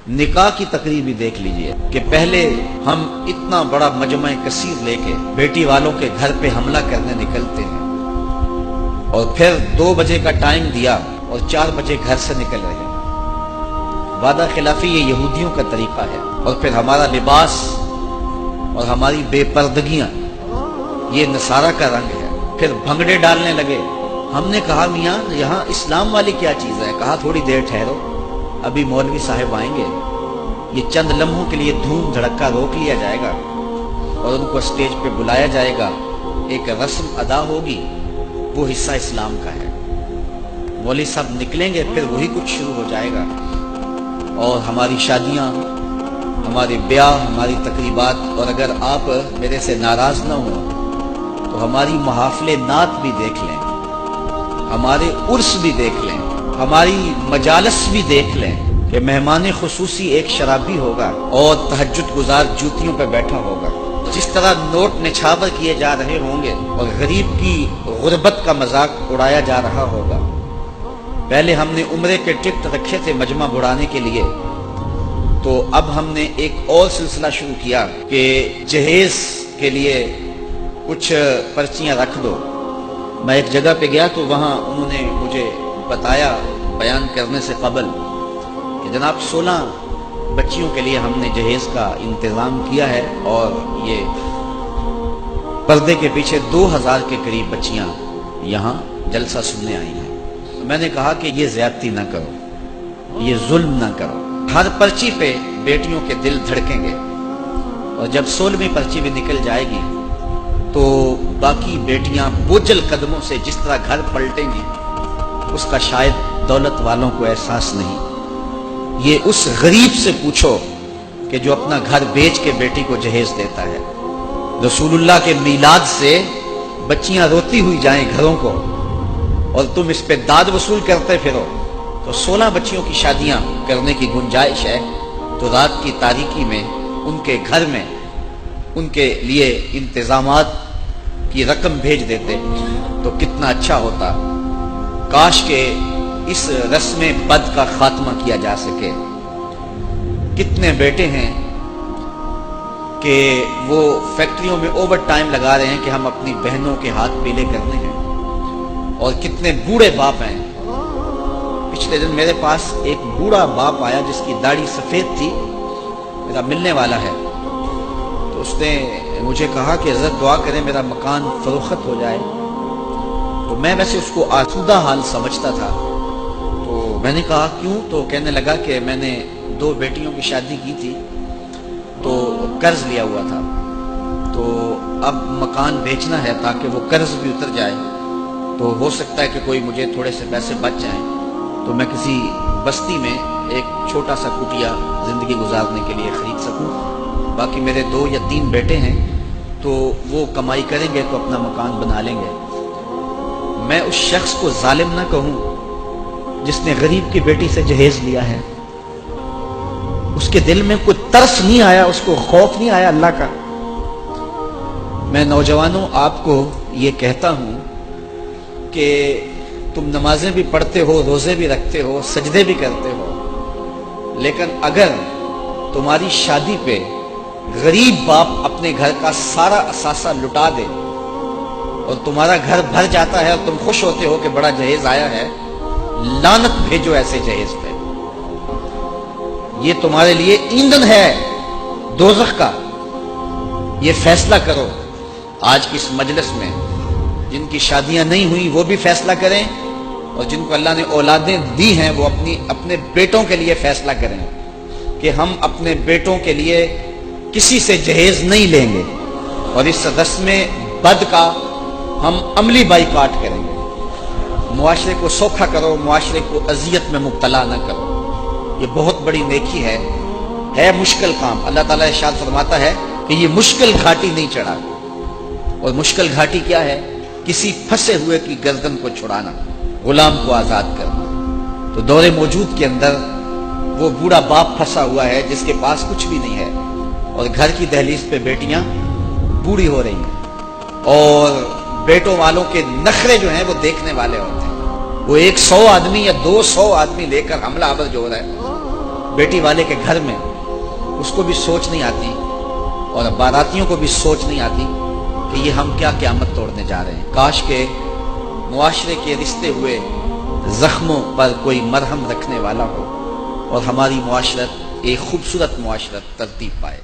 نکاح کی تقریب بھی دیکھ لیجئے کہ پہلے ہم اتنا بڑا مجمع کثیر لے کے بیٹی والوں کے گھر پہ حملہ کرنے نکلتے ہیں، اور پھر 2 بجے کا ٹائم دیا اور 4 بجے گھر سے نکل رہے ہیں۔ وعدہ خلافی یہ یہودیوں کا طریقہ ہے، اور پھر ہمارا لباس اور ہماری بے پردگیاں یہ نصارہ کا رنگ ہے۔ پھر بھنگڑے ڈالنے لگے۔ ہم نے کہا میاں یہاں اسلام والی کیا چیز ہے؟ کہا تھوڑی دیر ٹھہرو، ابھی مولوی صاحب آئیں گے، یہ چند لمحوں کے لیے دھوم دھڑکا روک لیا جائے گا اور ان کو اسٹیج پہ بلایا جائے گا، ایک رسم ادا ہوگی، وہ حصہ اسلام کا ہے۔ مولوی صاحب نکلیں گے، پھر وہی کچھ شروع ہو جائے گا، اور ہماری شادیاں، ہمارے بیاہ، ہماری تقریبات، اور اگر آپ میرے سے ناراض نہ ہوں تو ہماری محافل نعت بھی دیکھ لیں، ہمارے عرس بھی دیکھ لیں، ہماری مجالس بھی دیکھ لیں کہ مہمان خصوصی ایک شرابی ہوگا اور تہجد گزار جوتیوں پہ بیٹھا ہوگا۔ جس طرح نوٹ نچھاور کیے جا رہے ہوں گے اور غریب کی غربت کا مذاق اڑایا جا رہا ہوگا۔ پہلے ہم نے عمرے کے ٹکٹ رکھے تھے مجمع بڑھانے کے لیے، تو اب ہم نے ایک اور سلسلہ شروع کیا کہ جہیز کے لیے کچھ پرچیاں رکھ دو۔ میں ایک جگہ پہ گیا تو وہاں انہوں نے مجھے بتایا بیان کرنے سے قبل کہ جناب 16 بچیوں کے لیے ہم نے جہیز کا انتظام کیا ہے، اور یہ پردے کے پیچھے 2000 کے قریب بچیاں یہاں جلسہ سننے آئی ہیں۔ میں نے کہا کہ یہ زیادتی نہ کرو، یہ ظلم نہ کرو۔ ہر پرچی پہ بیٹیوں کے دل دھڑکیں گے، اور جب 16ویں پرچی بھی نکل جائے گی تو باقی بیٹیاں بوجھل قدموں سے جس طرح گھر پلٹیں گی اس کا شاید دولت والوں کو احساس نہیں۔ یہ اس غریب سے پوچھو کہ جو اپنا گھر بیچ کے بیٹی کو جہیز دیتا ہے۔ رسول اللہ کے میلاد سے بچیاں روتی ہوئی جائیں گھروں کو، اور تم اس پہ داد وصول کرتے پھرو، تو 16 بچیوں کی شادیاں کرنے کی گنجائش ہے تو رات کی تاریکی میں ان کے گھر میں ان کے لیے انتظامات کی رقم بھیج دیتے تو کتنا اچھا ہوتا۔ کاش کہ اس رسم بد کا خاتمہ کیا جا سکے۔ کتنے بیٹے ہیں کہ وہ فیکٹریوں میں اوور ٹائم لگا رہے ہیں کہ ہم اپنی بہنوں کے ہاتھ پیلے کرنے ہیں، اور کتنے بوڑھے باپ ہیں۔ پچھلے دن میرے پاس ایک بوڑھا باپ آیا جس کی داڑھی سفید تھی، میرا ملنے والا ہے، تو اس نے مجھے کہا کہ حضرت دعا کریں میرا مکان فروخت ہو جائے۔ تو میں ویسے اس کو آسودہ حال سمجھتا تھا، تو میں نے کہا کیوں؟ تو کہنے لگا کہ میں نے 2 بیٹیوں کی شادی کی تھی تو قرض لیا ہوا تھا، تو اب مکان بیچنا ہے تاکہ وہ قرض بھی اتر جائے، تو ہو سکتا ہے کہ کوئی مجھے تھوڑے سے پیسے بچ جائیں تو میں کسی بستی میں ایک چھوٹا سا کٹیا زندگی گزارنے کے لیے خرید سکوں۔ باقی میرے 2 یا 3 بیٹے ہیں تو وہ کمائی کریں گے تو اپنا مکان بنا لیں گے۔ میں اس شخص کو ظالم نہ کہوں جس نے غریب کی بیٹی سے جہیز لیا ہے۔ اس کے دل میں کوئی ترس نہیں آیا، اس کو خوف نہیں آیا اللہ کا۔ میں نوجوانوں آپ کو یہ کہتا ہوں کہ تم نمازیں بھی پڑھتے ہو، روزے بھی رکھتے ہو، سجدے بھی کرتے ہو، لیکن اگر تمہاری شادی پہ غریب باپ اپنے گھر کا سارا اثاثہ لٹا دے اور تمہارا گھر بھر جاتا ہے اور تم خوش ہوتے ہو کہ بڑا جہیز آیا ہے، لعنت بھیجو ایسے جہیز پہ۔ یہ تمہارے لیے ایندھن ہے دوزخ کا۔ یہ فیصلہ کرو آج کی اس مجلس میں، جن کی شادیاں نہیں ہوئی وہ بھی فیصلہ کریں، اور جن کو اللہ نے اولادیں دی ہیں وہ اپنے بیٹوں کے لیے فیصلہ کریں کہ ہم اپنے بیٹوں کے لیے کسی سے جہیز نہیں لیں گے، اور اس رسم بد کا ہم عملی بائیکاٹ کریں گے۔ معاشرے کو سوکھا کرو، معاشرے کو اذیت میں مبتلا نہ کرو۔ یہ بہت بڑی نیکی ہے مشکل کام۔ اللہ تعالیٰ ارشاد فرماتا ہے کہ یہ مشکل گھاٹی نہیں چڑھا، اور مشکل گھاٹی کیا ہے؟ کسی پھنسے ہوئے کی گردن کو چھڑانا، غلام کو آزاد کرنا۔ تو دور موجود کے اندر وہ بوڑھا باپ پھنسا ہوا ہے جس کے پاس کچھ بھی نہیں ہے، اور گھر کی دہلیز پہ بیٹیاں بوڑھی ہو رہی ہیں، اور بیٹوں والوں کے نخرے جو ہیں وہ دیکھنے والے ہوتے ہیں۔ وہ 100 آدمی یا 200 آدمی لے کر حملہ آور جو ہو رہا ہے، بیٹی والے کے گھر میں، اس کو بھی سوچ نہیں آتی اور باراتیوں کو بھی سوچ نہیں آتی کہ یہ ہم کیا قیامت توڑنے جا رہے ہیں۔ کاش کہ معاشرے کے رشتے ہوئے زخموں پر کوئی مرہم رکھنے والا ہو اور ہماری معاشرت ایک خوبصورت معاشرت ترتیب پائے۔